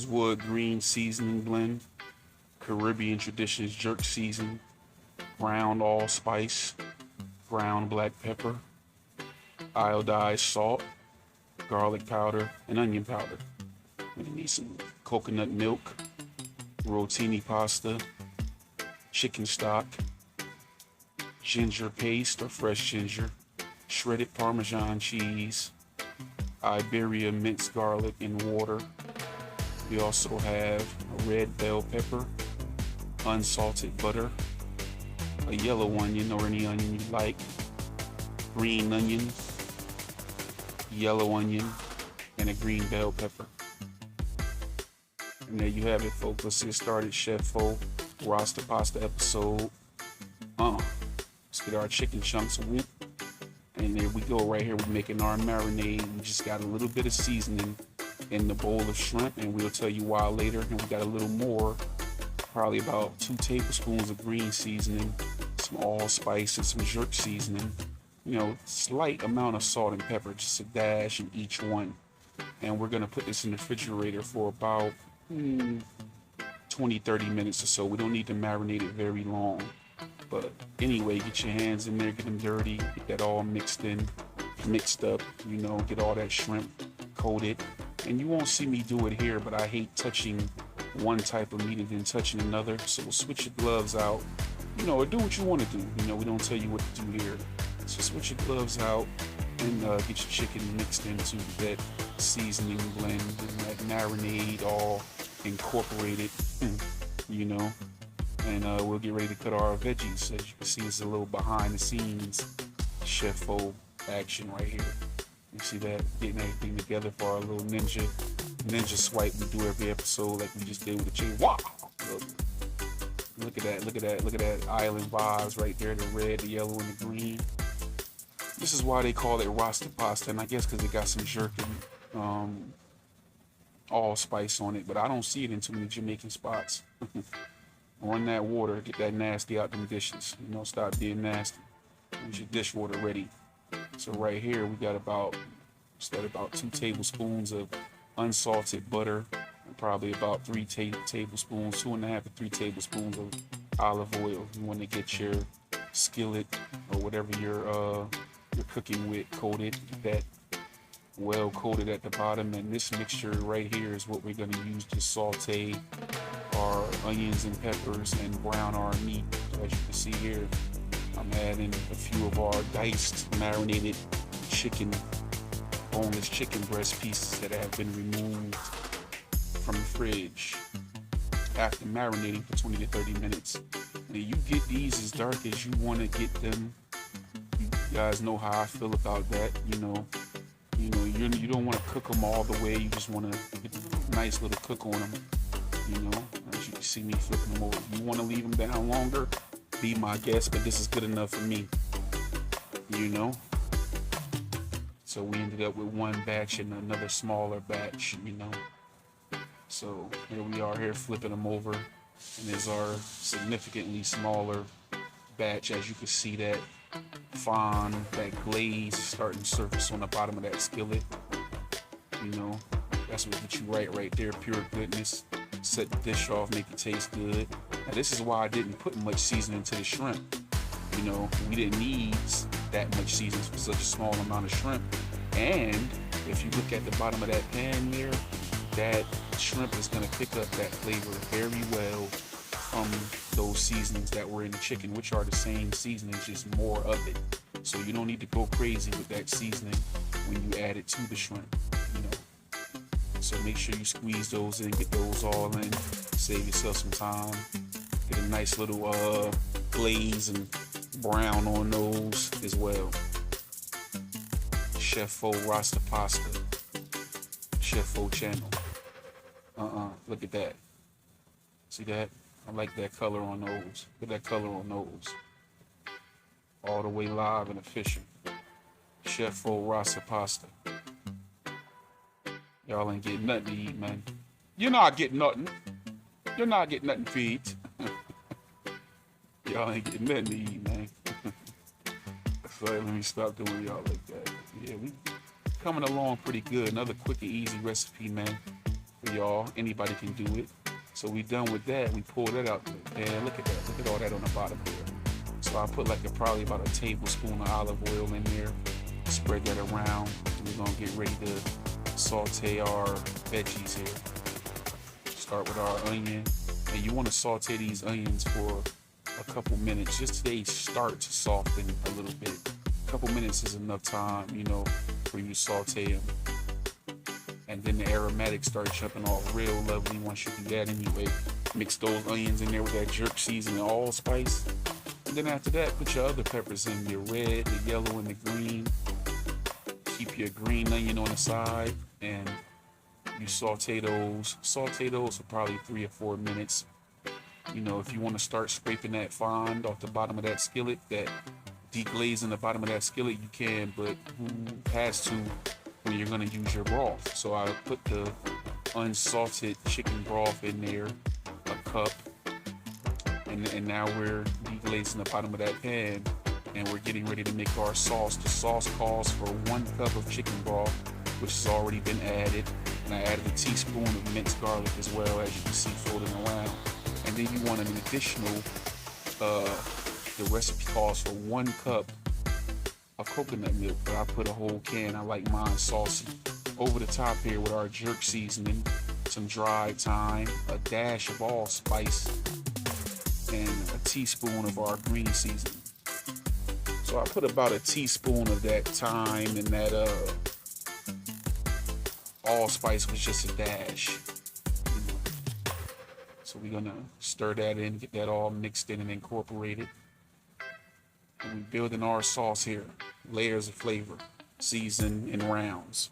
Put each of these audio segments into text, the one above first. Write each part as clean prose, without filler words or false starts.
Rosewood green seasoning blend, Caribbean traditions jerk season, ground allspice, ground black pepper, iodized salt, garlic powder, and onion powder. We need some coconut milk, rotini pasta, chicken stock, ginger paste or fresh ginger, shredded Parmesan cheese, Iberia minced garlic and water. We also have a red bell pepper, unsalted butter, a yellow onion or any onion you like, green onion, yellow onion, and a green bell pepper. And there you have it, folks. Let's get started. Chef Fo, Rasta Pasta episode. Let's get our chicken chunks whipped. And there we go, right here. We're making our marinade. We just got a little bit of seasoning in the bowl of shrimp, and we'll tell you why later. And we got a little more, probably about 2 tablespoons of green seasoning, some allspice, and some jerk seasoning. You know, slight amount of salt and pepper, just a dash in each one. And we're gonna put this in the refrigerator for about 20-30 minutes or so. We don't need to marinate it very long. But anyway, get your hands in there, get them dirty, get that all mixed up, you know, get all that shrimp coated. And you won't see me do it here, but I hate touching one type of meat and then touching another. So switch your gloves out, you know, or do what you want to do. You know, we don't tell you what to do here. So switch your gloves out and get your chicken mixed into that seasoning blend and that marinade all incorporated, you know. And we'll get ready to cut our veggies. As you can see, it's a little behind the scenes Chef Fo action right here. You see that? Getting everything together for our little ninja swipe we do every episode like we just did with the chicken. Wow! Look at that island vibes right there, the red, the yellow, and the green. This is why they call it Rasta Pasta, and I guess because it got some jerk and allspice on it, but I don't see it in too many Jamaican spots. Run that water, get that nasty out them dishes. You know, stop being nasty. Get your dishwater ready. So right here we got about 2 tablespoons of unsalted butter, and probably about 3 tablespoons, 2.5 to 3 tablespoons of olive oil. You want to get your skillet or whatever you're cooking with coated, that well coated at the bottom. And this mixture right here is what we're going to use to saute our onions and peppers and brown our meat. As you can see here, I'm adding a few of our diced marinated chicken, boneless chicken breast pieces that have been removed from the fridge after marinating for 20 to 30 minutes. Now you get these as dark as you want to get them. You guys know how I feel about that. You don't want to cook them all the way. You just want to get a nice little cook on them. You know, as you can see me flipping them over. If you want to leave them down longer, be my guest, but this is good enough for me. You know? So we ended up with one batch and another smaller batch, you know. So here we are here flipping them over, and there's our significantly smaller batch. As you can see, that fond, that glaze starting to surface on the bottom of that skillet. You know, that's what gets you right there, pure goodness. Set the dish off, make it taste good. Now this is why I didn't put much seasoning to the shrimp. You know, we didn't need that much seasoning for such a small amount of shrimp. And if you look at the bottom of that pan there, that shrimp is going to pick up that flavor very well from those seasonings that were in the chicken, which are the same seasonings, just more of it. So you don't need to go crazy with that seasoning when you add it to the shrimp, you know. So make sure you squeeze those in, get those all in, save yourself some time, get a nice little glaze and brown on those as well. Chef Fo Rasta Pasta, Chef Fo channel. Look at that. See that? I like that color on those. Look at that color on those. All the way live and official. Chef Fo Rasta Pasta. Y'all ain't getting nothing to eat, man. You're not getting nothing. You're not getting nothing to eat. Y'all ain't getting nothing to eat, man. So let me stop doing y'all like that. Yeah, we coming along pretty good. Another quick and easy recipe, man, for y'all. Anybody can do it. So we done with that. We pull that out and look at that. Look at all that on the bottom there. So I put like probably about a tablespoon of olive oil in there. Spread that around. And we're gonna get ready to saute our veggies here. Start with our onion. And you want to saute these onions for a couple minutes, just so they start to soften a little bit. A couple minutes is enough time, you know, for you to saute them. And then the aromatics start jumping off real lovely once you do that anyway. Mix those onions in there with that jerk seasoning, allspice. And then after that, put your other peppers in, your red, the yellow, and the green. Keep your green onion on the side, and you saute those for probably 3 or 4 minutes. You know, if you want to start scraping that fond off the bottom of that skillet, that deglazing the bottom of that skillet, you can, but who has to when you're going to use your broth? So I put the unsalted chicken broth in there, a cup, and now we're deglazing the bottom of that pan, and we're getting ready to make our sauce. The sauce calls for 1 cup of chicken broth, which has already been added, and I added a teaspoon of minced garlic as well, as you can see floating around. And then you want an additional, the recipe calls for 1 cup of coconut milk, but I put a whole can. I like mine saucy. Over the top here with our jerk seasoning, some dried thyme, a dash of allspice, and a teaspoon of our green seasoning. So I put about a teaspoon of that thyme, and that allspice was just a dash. So we're gonna stir that in, get that all mixed in and incorporated. And we're building our sauce here, layers of flavor, seasoned in rounds.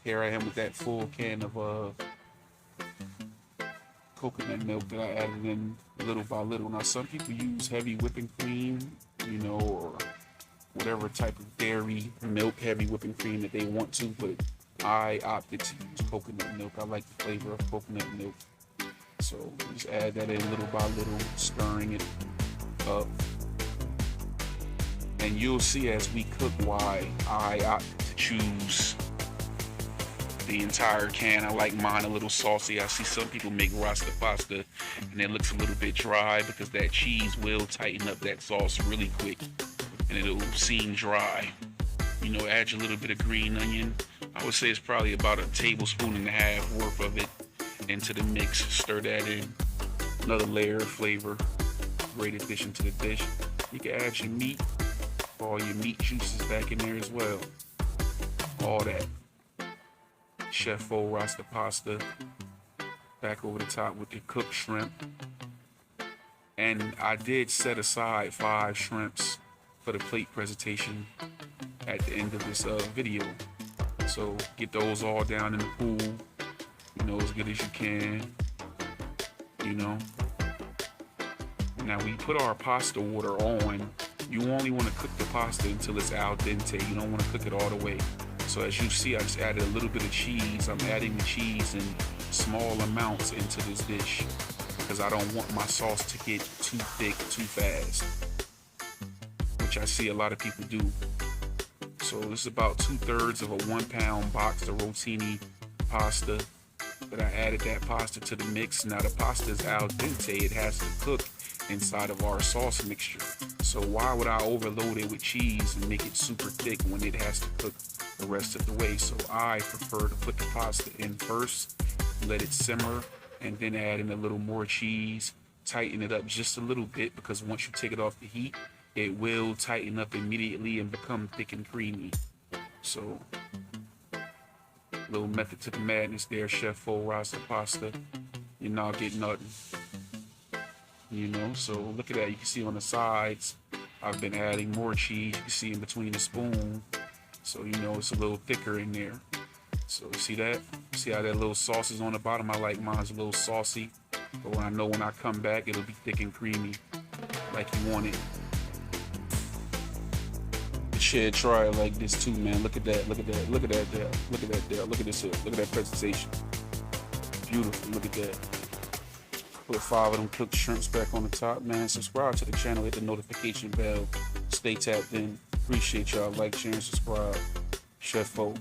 Here I am with that full can of coconut milk that I added in little by little. Now some people use heavy whipping cream, you know, or whatever type of dairy milk, heavy whipping cream that they want to, but I opted to use coconut milk. I like the flavor of coconut milk. So just add that in little by little, stirring it up. And you'll see as we cook why I opted to choose the entire can. I like mine a little saucy. I see some people make Rasta Pasta and it looks a little bit dry because that cheese will tighten up that sauce really quick and it'll seem dry. You know, add your little bit of green onion. I would say it's probably about 1.5 tablespoons worth of it into the mix. Stir that in. Another layer of flavor. Great addition to the dish. You can add your meat, all your meat juices back in there as well. All that. Chef Rasta Pasta back over the top with the cooked shrimp. And I did set aside 5 shrimps for the plate presentation at the end of this video. So get those all down in the pool, you know, as good as you can, you know. Now we put our pasta water on. You only want to cook the pasta until it's al dente. You don't want to cook it all the way. So as you see, I just added a little bit of cheese. I'm adding the cheese in small amounts into this dish because I don't want my sauce to get too thick too fast, which I see a lot of people do. So this is about 2/3 of a 1-pound box of rotini pasta. But I added that pasta to the mix. Now the pasta is al dente. It has to cook inside of our sauce mixture. So why would I overload it with cheese and make it super thick when it has to cook the rest of the way? So I prefer to put the pasta in first, let it simmer, and then add in a little more cheese, tighten it up just a little bit, because once you take it off the heat, it will tighten up immediately and become thick and creamy. So, little method to the madness there, Chef Rasta Pasta. You're not getting nothing. You know, so look at that. You can see on the sides, I've been adding more cheese. You can see in between the spoon. So, you know, it's a little thicker in there. So, see that? See how that little sauce is on the bottom? I like mine's a little saucy. But when I come back, it'll be thick and creamy like you want it. Should try it like this too, man. Look at that, look at that, look at that there, look at that there, look at this here, look at that presentation. Beautiful, look at that. Put 5 of them cooked shrimps back on the top, man. Subscribe to the channel, hit the notification bell, stay tapped in. Appreciate y'all. Like, share, and subscribe. Chef O.